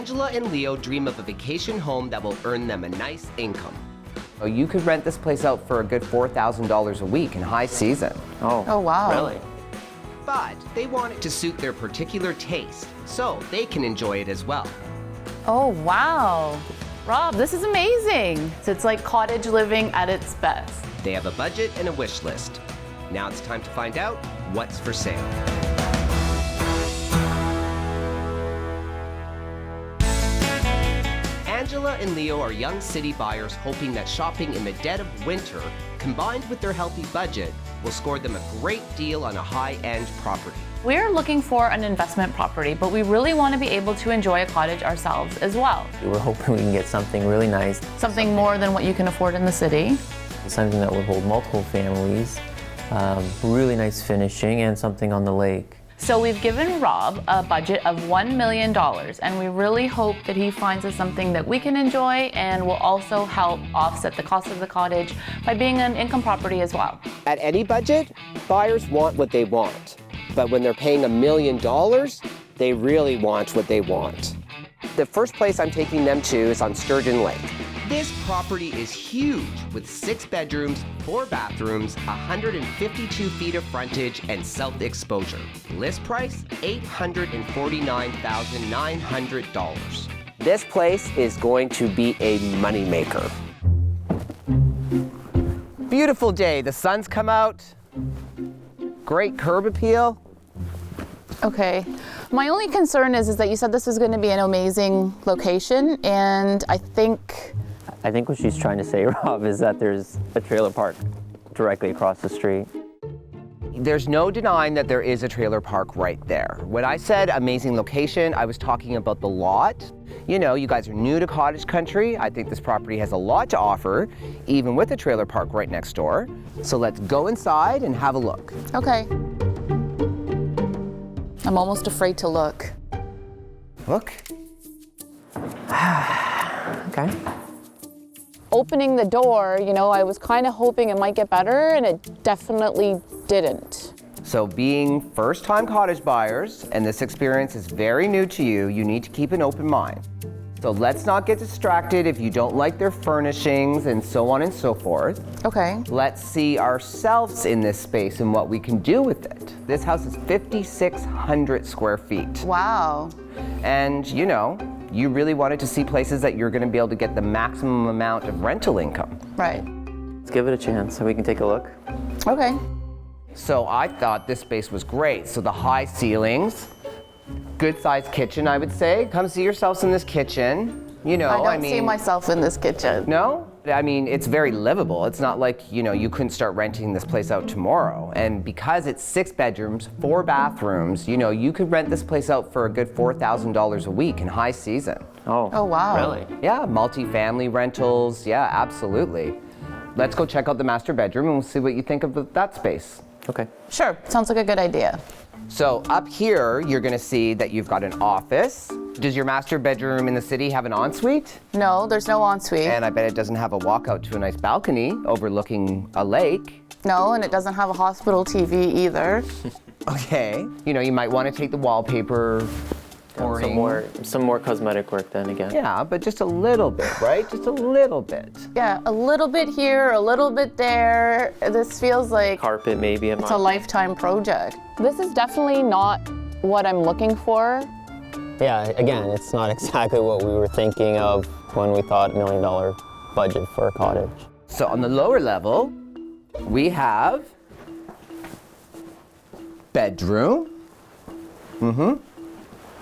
Angela and Leo dream of a vacation home that will earn them a nice income. Oh, you could rent this place out for a good $4,000 a week in high season. Oh, wow. Really? But they want it to suit their particular taste, so they can enjoy it as well. Oh, wow. Rob, this is amazing. So it's like cottage living at its best. They have a budget and a wish list. Now it's time to find out what's for sale. Angela and Leo are young city buyers hoping that shopping in the dead of winter, combined with their healthy budget, will score them a great deal on a high-end property. We're looking for an investment property, but we really want to be able to enjoy a cottage ourselves as well. We're hoping we can get something really nice. Something more than what you can afford in the city. Something that would hold multiple families, really nice finishing, and something on the lake. So we've given Rob a budget of $1 million, and we really hope that he finds us something that we can enjoy and will also help offset the cost of the cottage by being an income property as well. At any budget, buyers want what they want. But when they're paying $1 million, they really want what they want. The first place I'm taking them to is on Sturgeon Lake. This property is huge, with 6 bedrooms, 4 bathrooms, 152 feet of frontage, and south exposure. List price, $849,900. This place is going to be a moneymaker. Beautiful day, the sun's come out. Great curb appeal. Okay. My only concern is that you said this was going to be an amazing location, and I think what she's trying to say, Rob, is that there's a trailer park directly across the street. There's no denying that there is a trailer park right there. When I said amazing location, I was talking about the lot. You know, you guys are new to cottage country. I think this property has a lot to offer, even with a trailer park right next door. So let's go inside and have a look. Okay. I'm almost afraid to look. Look. Okay. Opening the door, you know, I was kind of hoping it might get better, and it definitely didn't. So being first-time cottage buyers, and this experience is very new to you, you need to keep an open mind. So let's not get distracted if you don't like their furnishings and so on and so forth. Okay. Let's see ourselves in this space and what we can do with it. This house is 5,600 square feet. Wow. And you know, you really wanted to see places that you're going to be able to get the maximum amount of rental income. Right. Let's give it a chance so we can take a look. Okay. So I thought this space was great. So the high ceilings, good sized kitchen, I would say. Come see yourselves in this kitchen. You know, I don't see myself in this kitchen. No? I mean, it's very livable. It's not like, you know, you couldn't start renting this place out tomorrow. And because it's 6 bedrooms, 4 bathrooms, you know, you could rent this place out for a good $4,000 a week in high season. Oh, wow. Really? Yeah, multi-family rentals. Yeah, absolutely. Let's go check out the master bedroom and we'll see what you think of that space. Okay. Sure. Sounds like a good idea. So up here, you're gonna see that you've got an office. Does your master bedroom in the city have an ensuite? No, there's no ensuite. And I bet it doesn't have a walkout to a nice balcony overlooking a lake. No, and it doesn't have a hospital TV either. Okay. You know, you might want to take the wallpaper. Some more cosmetic work then again. Yeah, but just a little bit, right? Just a little bit. Yeah, a little bit here, a little bit there. This feels like Carpet maybe. it's a lifetime project. This is definitely not what I'm looking for. Yeah, again, it's not exactly what we were thinking of when we thought $1 million budget for a cottage. So on the lower level, we have bedroom.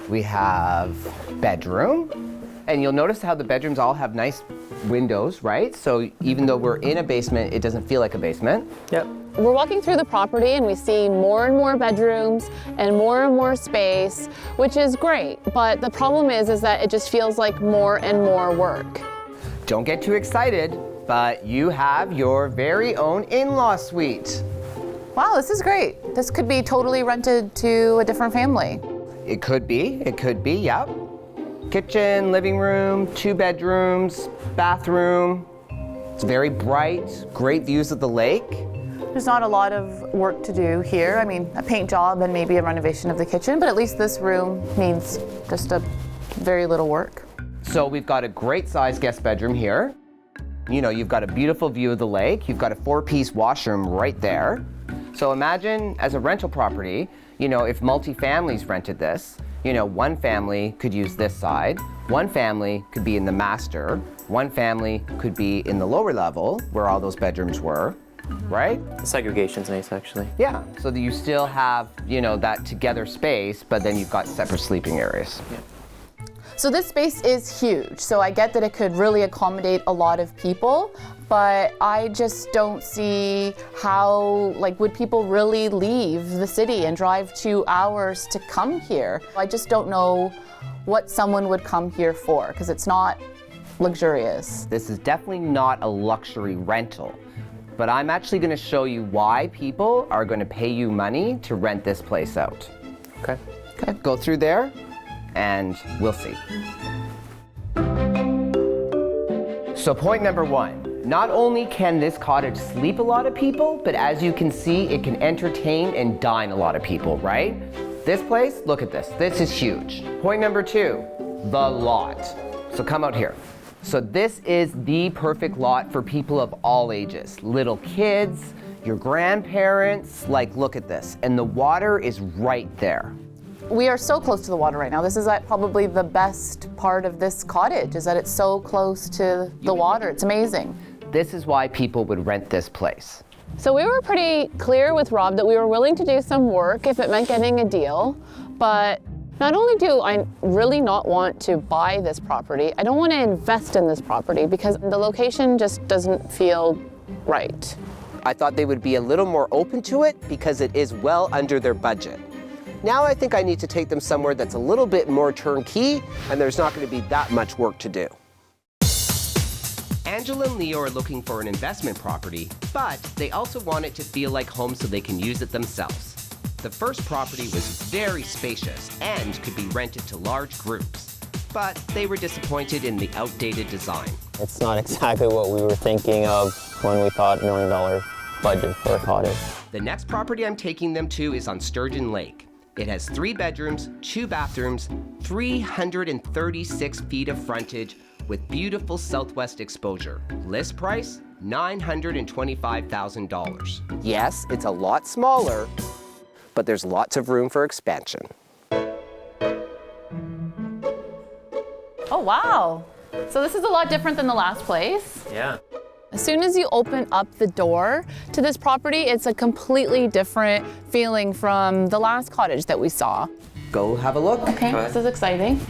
We have bedroom. And you'll notice how the bedrooms all have nice windows, right? So even though we're in a basement, it doesn't feel like a basement. Yep. We're walking through the property and we see more and more bedrooms and more space, which is great. But the problem is that it just feels like more and more work. Don't get too excited, but you have your very own in-law suite. Wow, this is great. This could be totally rented to a different family. It could be, yep. Kitchen, living room, 2 bedrooms, bathroom. It's very bright, great views of the lake. There's not a lot of work to do here. I mean, a paint job and maybe a renovation of the kitchen, but at least this room needs just a very little work. So we've got a great sized guest bedroom here. You know, you've got a beautiful view of the lake. You've got a 4-piece washroom right there. So imagine as a rental property, you know, if multi-families rented this, you know, one family could use this side, one family could be in the master, one family could be in the lower level where all those bedrooms were, right? The segregation's nice, actually. Yeah, so that you still have, you know, that together space, but then you've got separate sleeping areas. Yeah. So this space is huge, so I get that it could really accommodate a lot of people, but I just don't see how, like, would people really leave the city and drive 2 hours to come here? I just don't know what someone would come here for, because it's not luxurious. This is definitely not a luxury rental, but I'm actually going to show you why people are going to pay you money to rent this place out. Okay. Okay, go through there and we'll see. So point number 1, not only can this cottage sleep a lot of people, but as you can see, it can entertain and dine a lot of people, right? This place, look at this. This is huge. Point number 2, the lot. So come out here. So this is the perfect lot for people of all ages. Little kids, your grandparents, like look at this. And the water is right there. We are so close to the water right now. This is probably the best part of this cottage, is that it's so close to the water. It's amazing. This is why people would rent this place. So we were pretty clear with Rob that we were willing to do some work if it meant getting a deal, but not only do I really not want to buy this property, I don't want to invest in this property because the location just doesn't feel right. I thought they would be a little more open to it because it is well under their budget. Now I think I need to take them somewhere that's a little bit more turnkey and there's not going to be that much work to do. Angela and Leo are looking for an investment property, but they also want it to feel like home so they can use it themselves. The first property was very spacious and could be rented to large groups, but they were disappointed in the outdated design. It's not exactly what we were thinking of when we thought $1 million budget for a cottage. The next property I'm taking them to is on Sturgeon Lake. It has 3 bedrooms, 2 bathrooms, 336 feet of frontage with beautiful southwest exposure. List price, $925,000. Yes, it's a lot smaller, but there's lots of room for expansion. Oh, wow. So this is a lot different than the last place. Yeah. As soon as you open up the door to this property, it's a completely different feeling from the last cottage that we saw. Go have a look. Okay, this is exciting.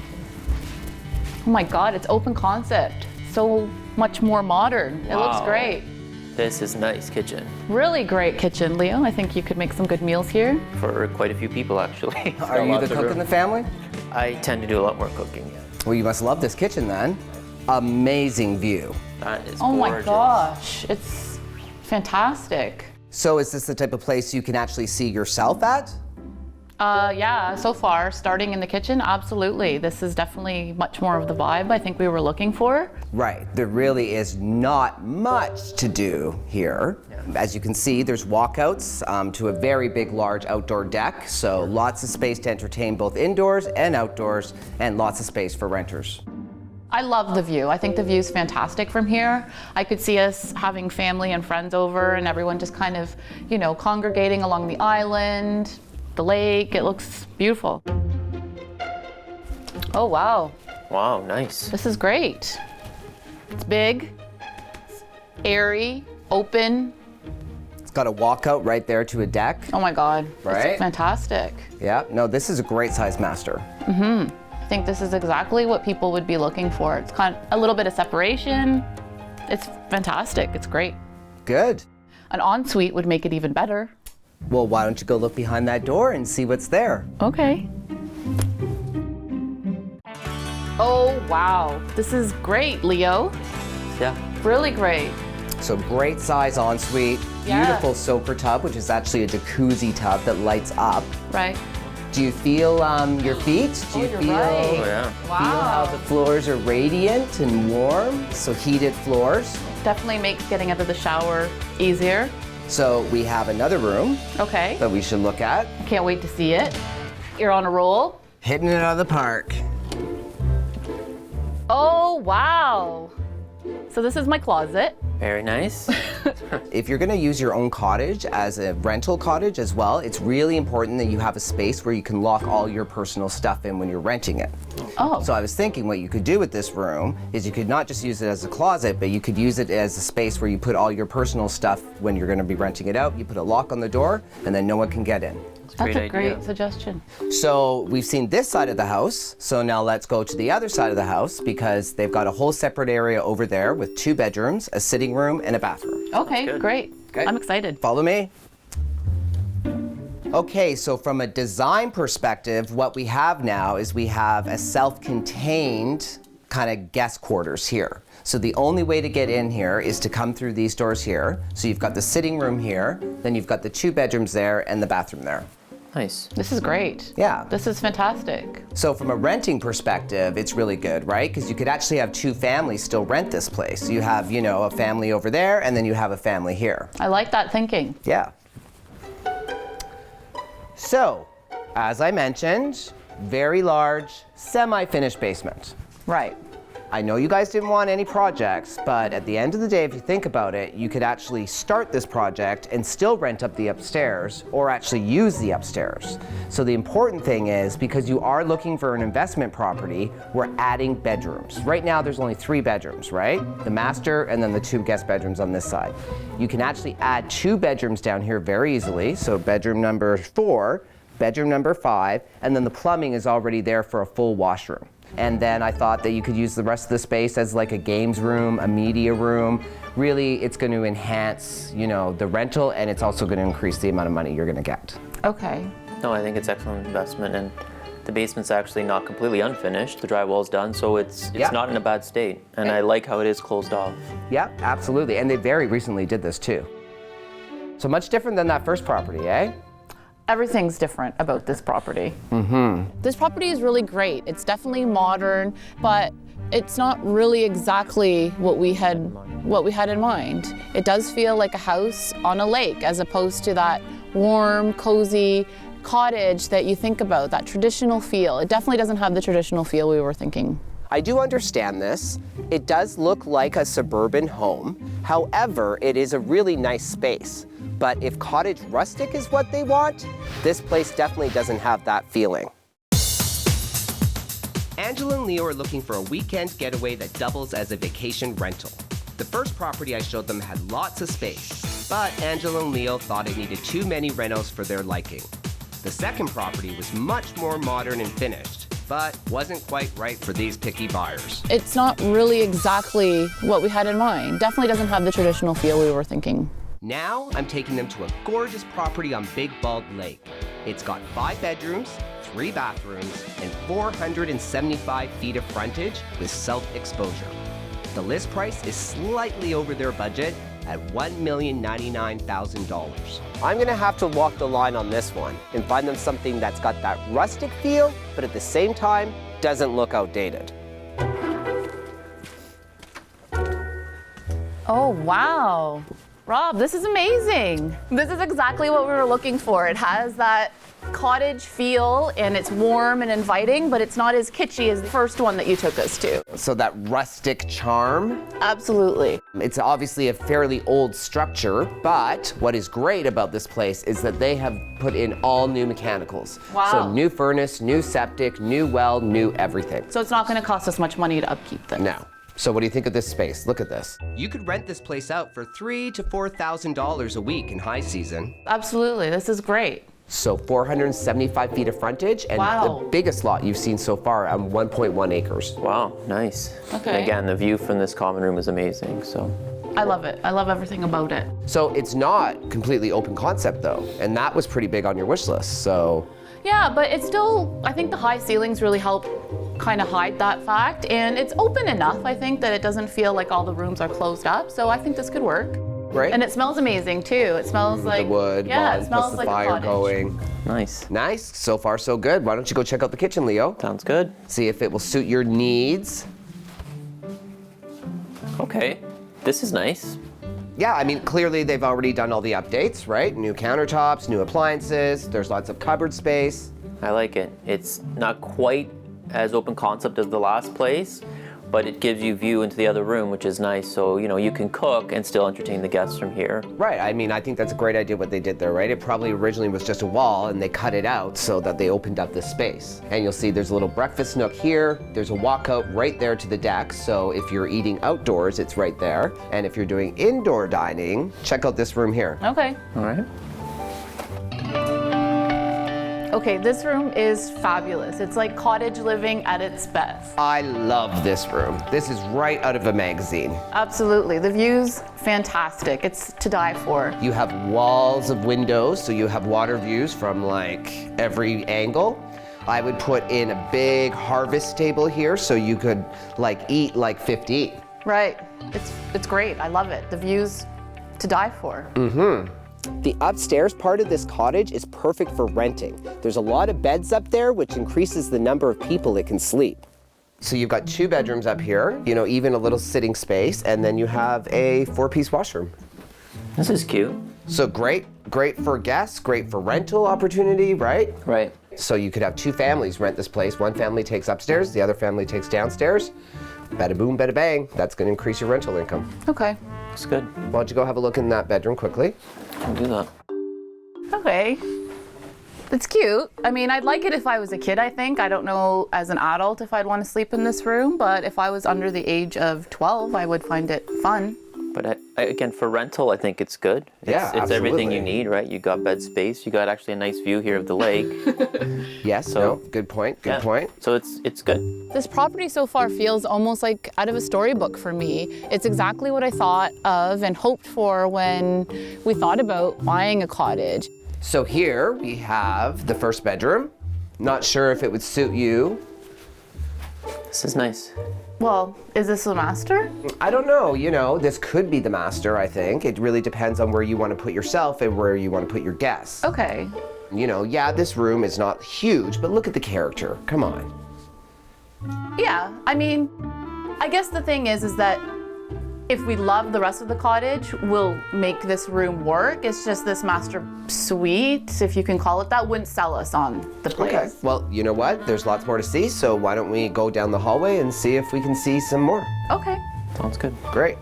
Oh my God, it's open concept. So much more modern. It looks Wow. great. This is nice kitchen Really great kitchen, Leo. I think you could make some good meals here. for quite a few people, actually. Are you the cook in the family? I tend to do a lot more cooking. Well, you must love this kitchen then. Amazing view. That is Oh my gorgeous. gosh, it's fantastic. So is this the type of place you can actually see yourself at? Yeah, so far, starting in the kitchen, absolutely. This is definitely much more of the vibe I think we were looking for. Right, there really is not much to do here. As you can see, there's walkouts to a very big, large outdoor deck, so lots of space to entertain both indoors and outdoors, and lots of space for renters. I love the view. I think the view is fantastic from here. I could see us having family and friends over and everyone just kind of, you know, congregating along the island, the lake. It looks beautiful. Oh, wow. Wow, nice. This is great. It's big, it's airy, open. It's got a walkout right there to a deck. Oh my God. Right? It's fantastic. Yeah, no, this is a great size master. I think this is exactly what people would be looking for. It's kind of a little bit of separation. It's fantastic. It's great. Good. An ensuite would make it even better. Well, why don't you go look behind that door and see what's there? Okay. Oh, wow. This is great, Leo. Yeah. Really great. So great size ensuite, Yeah. beautiful soaker tub, which is actually a jacuzzi tub that lights up. Right. Do you feel your feet? Do you you're feel, right. Oh, yeah. feel how the floors are radiant and warm? So heated floors. Definitely makes getting out of the shower easier. So we have another room Okay. that we should look at. Can't wait to see it. You're on a roll. Hitting it out of the park. Oh, wow. So this is my closet. Very nice. If you're gonna use your own cottage as a rental cottage as well, it's really important that you have a space where you can lock all your personal stuff in when you're renting it. Oh. So I was thinking what you could do with this room is you could not just use it as a closet, but you could use it as a space where you put all your personal stuff when you're gonna be renting it out. You put a lock on the door and then no one can get in. That's a great idea. suggestion. So we've seen this side of the house. So now let's go to the other side of the house because they've got a whole separate area over there with 2 bedrooms, a sitting room, and a bathroom. Okay, great. Okay. I'm excited. Follow me. Okay, so from a design perspective, what we have now is we have a self-contained kind of guest quarters here. So the only way to get in here is to come through these doors here. So you've got the sitting room here, then you've got the 2 bedrooms there and the bathroom there. Nice. This is great. Yeah. This is fantastic. So from a renting perspective, it's really good, right? Because you could actually have 2 families still rent this place. You have, you know, a family over there and then you have a family here. I like that thinking. Yeah. So, as I mentioned, very large, semi-finished basement. Right. I know you guys didn't want any projects, but at the end of the day, if you think about it, you could actually start this project and still rent up the upstairs or actually use the upstairs. So the important thing is, because you are looking for an investment property, we're adding bedrooms. Right now, there's only 3 bedrooms, right? The master and then the 2 guest bedrooms on this side. You can actually add 2 bedrooms down here very easily. So bedroom number 4, bedroom number 5, and then the plumbing is already there for a full washroom. And then I thought that you could use the rest of the space as like a games room, a media room. Really, it's going to enhance, you know, the rental, and it's also going to increase the amount of money you're going to get. Okay. No, I think it's excellent investment, and the basement's actually not completely unfinished. The drywall's done, so it's Yeah. not in a bad state. And I like how it is closed off. Yeah, absolutely. And they very recently did this too. So much different than that first property, eh? Everything's different about this property. This property is really great. It's definitely modern, but it's not really exactly what we had in mind. It does feel like a house on a lake as opposed to that warm, cozy cottage that you think about, that traditional feel. It definitely doesn't have the traditional feel we were thinking. I do understand this. It does look like a suburban home. However, it is a really nice space. But if cottage rustic is what they want, this place definitely doesn't have that feeling. Angela and Leo are looking for a weekend getaway that doubles as a vacation rental. The first property I showed them had lots of space, but Angela and Leo thought it needed too many renos for their liking. The second property was much more modern and finished, but wasn't quite right for these picky buyers. It's not really exactly what we had in mind. Definitely doesn't have the traditional feel we were thinking. Now I'm taking them to a gorgeous property on Big Bald Lake. It's got 5 bedrooms, 3 bathrooms, and 475 feet of frontage with self-exposure. The list price is slightly over their budget at $1,099,000. I'm gonna have to walk the line on this one and find them something that's got that rustic feel, but at the same time, doesn't look outdated. Oh, wow. Rob, this is amazing. This is exactly what we were looking for. It has that cottage feel and it's warm and inviting, but it's not as kitschy as the first one that you took us to. So that rustic charm. Absolutely. It's obviously a fairly old structure, but what is great about this place is that they have put in all new mechanicals. Wow. So new furnace, new septic, new well, new everything. So it's not going to cost us much money to upkeep this. No. So what do you think of this space? Look at this. You could rent this place out for $3,000 to $4,000 a week in high season. Absolutely. This is great. So 475 feet of frontage and Wow. the biggest lot you've seen so far on 1.1 acres. Wow, nice. Okay. And again, the view from this common room is amazing, so. I love it. I love everything about it. So it's not completely open concept though, and that was pretty big on your wish list, so. Yeah, but it's still, I think the high ceilings really help kind of hide that fact. And it's open enough, I think, that it doesn't feel like all the rooms are closed up. So I think this could work. Right? And it smells amazing too. It smells like the wood, yeah, mud, it smells plus the like fire a cottage. going. Nice. Nice, so far so good. Why don't you go check out the kitchen, Leo? Sounds good. See if it will suit your needs. Okay, this is nice. Yeah, I mean, clearly they've already done all the updates, right? New countertops, new appliances, there's lots of cupboard space. I like it. It's not quite as open concept as the last place, but it gives you view into the other room, which is nice. So, you can cook and still entertain the guests from here. Right, I mean, I think that's a great idea what they did there, right? It probably originally was just a wall and they cut it out so that they opened up this space. And you'll see there's a little breakfast nook here. There's a walkout right there to the deck. So if you're eating outdoors, it's right there. And if you're doing indoor dining, check out this room here. Okay. All right. Okay, this room is fabulous. It's like cottage living at its best. I love this room. This is right out of a magazine. Absolutely. The view's fantastic. It's to die for. You have walls of windows, so you have water views from like every angle. I would put in a big harvest table here so you could like eat like 50. Right. It's great. I love it. The view's to die for. The upstairs part of this cottage is perfect for renting. There's a lot of beds up there, which increases the number of people it can sleep. So you've got 2 bedrooms up here, even a little sitting space, and then you have a 4-piece washroom. This is cute. So great for guests, great for rental opportunity, right? Right. So you could have 2 families rent this place. One family takes upstairs, the other family takes downstairs. Bada boom, bada bang. That's gonna increase your rental income. Okay. Looks good. Why don't you go have a look in that bedroom quickly? I'll do that. Okay. It's cute. I mean, I'd like it if I was a kid, I think. I don't know as an adult if I'd want to sleep in this room, but if I was under the age of 12, I would find it fun. But again, for rental, I think it's good. It's everything you need, right? You got bed space. You got actually a nice view here of the lake. Yes, good point, good point. So it's good. This property so far feels almost like out of a storybook for me. It's exactly what I thought of and hoped for when we thought about buying a cottage. So here we have the first bedroom. Not sure if it would suit you. This is nice. Well, is this the master? I don't know, this could be the master, I think. It really depends on where you want to put yourself and where you want to put your guests. Okay. Yeah, this room is not huge, but look at the character. Come on. Yeah, I mean, I guess the thing is that if we love the rest of the cottage, we'll make this room work. It's just this master suite, if you can call it that, wouldn't sell us on the place. Okay, well, you know what? There's lots more to see, so why don't we go down the hallway and see if we can see some more. Okay. Sounds good. Great.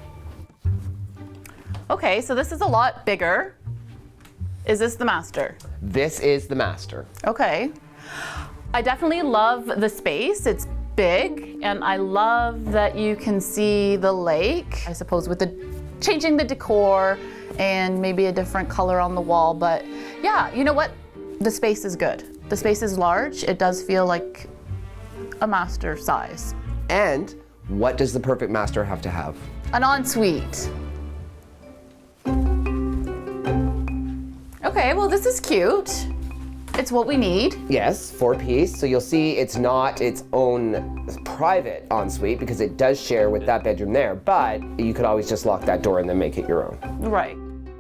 Okay, so this is a lot bigger. Is this the master? This is the master. Okay. I definitely love the space. It's big, and I love that you can see the lake. I suppose with changing the decor and maybe a different color on the wall, but yeah, you know what? The space is good. The space is large. It does feel like a master size. And what does the perfect master have to have? An ensuite. Okay, well, this is cute. It's what we need. Yes, 4-piece. So you'll see it's not its own private ensuite because it does share with that bedroom there, but you could always just lock that door and then make it your own. Right.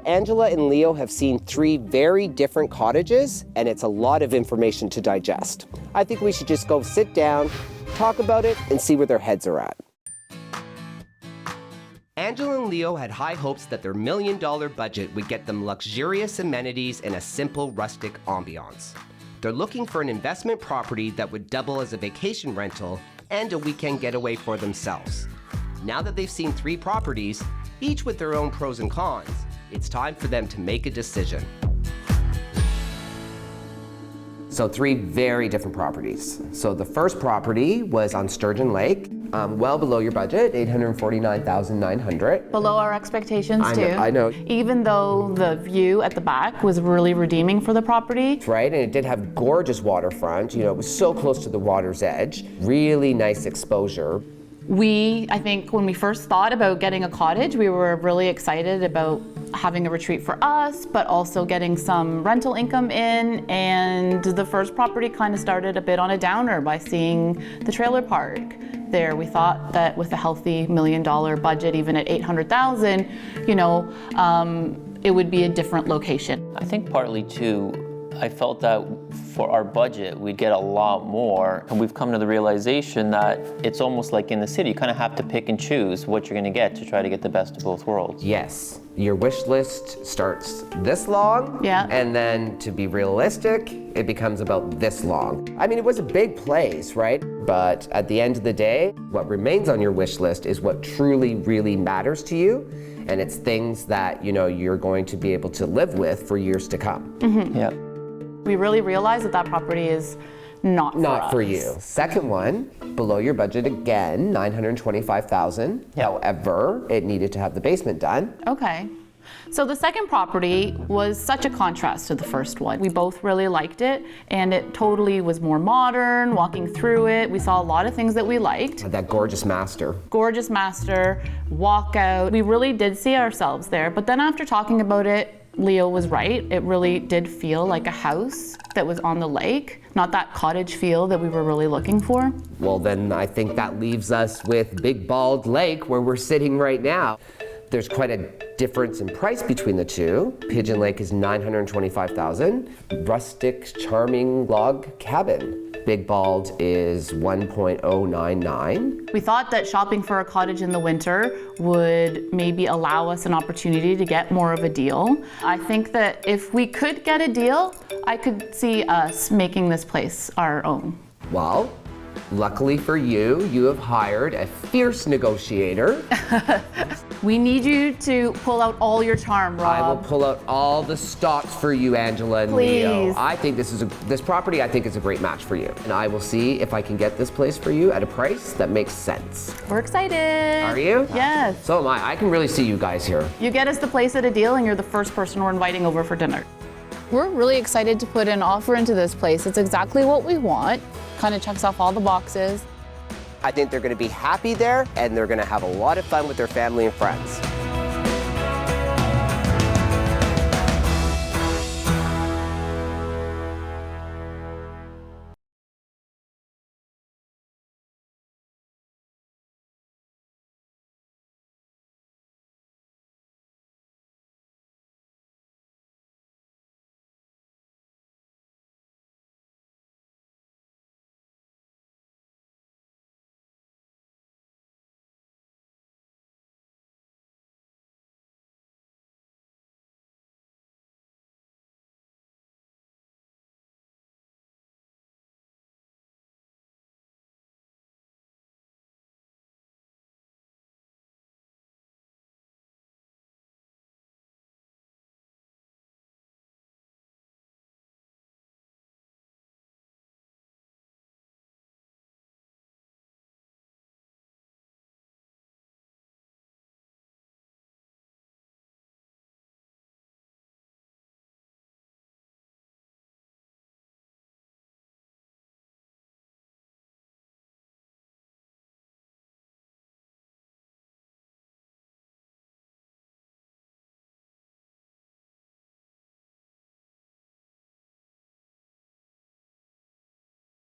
Angela and Leo have seen 3 very different cottages, and it's a lot of information to digest. I think we should just go sit down, talk about it, and see where their heads are at. Angela and Leo had high hopes that their $1 million budget would get them luxurious amenities and a simple rustic ambiance. They're looking for an investment property that would double as a vacation rental and a weekend getaway for themselves. Now that they've seen 3 properties, each with their own pros and cons, it's time for them to make a decision. So 3 very different properties. So the first property was on Sturgeon Lake, well below your budget, $849,900. Below our expectations too. I know. Even though the view at the back was really redeeming for the property. Right, and it did have gorgeous waterfront. It was so close to the water's edge. Really nice exposure. I think when we first thought about getting a cottage, we were really excited about having a retreat for us, but also getting some rental income in. And the first property kind of started a bit on a downer by seeing the trailer park there. We thought that with a healthy $1 million budget, even at $800,000, it would be a different location. I think partly too, I felt that for our budget, we'd get a lot more. And we've come to the realization that it's almost like in the city, you kind of have to pick and choose what you're going to get to try to get the best of both worlds. Yes, your wish list starts this long, Yeah. and then to be realistic, it becomes about this long. I mean, it was a big place, right? But at the end of the day, what remains on your wish list is what truly, really matters to you, and it's things that, you know, you're going to be able to live with for years to come. Yeah. We really realized that that property is not For us. you. Second one, below your budget again, $925,000. However, it needed to have the basement done. Okay. So the second property was such a contrast to the first one. We both really liked it, and it totally was more modern. Walking through it, we saw a lot of things that we liked. That gorgeous master. Gorgeous master, walkout. We really did see ourselves there. But then after talking about it, Leo was right. It really did feel like a house that was on the lake, not that cottage feel that we were really looking for. Well, then I think that leaves us with Big Bald Lake, where we're sitting right now. There's quite a difference in price between the two. Pigeon Lake is $925,000. Rustic, charming log cabin. Big Bald is $1.099. We thought that shopping for a cottage in the winter would maybe allow us an opportunity to get more of a deal. I think that if we could get a deal, I could see us making this place our own. Well, luckily for you, you have hired a fierce negotiator. We need you to pull out all your charm, Rob. I will pull out all the stops for you, Angela and Leo. Please. I think this property I think is a great match for you. And I will see if I can get this place for you at a price that makes sense. We're excited. Are you? Yes. So am I. I can really see you guys here. You get us the place at a deal and you're the first person we're inviting over for dinner. We're really excited to put an offer into this place. It's exactly what we want. Kind of checks off all the boxes. I think they're going to be happy there, and they're going to have a lot of fun with their family and friends.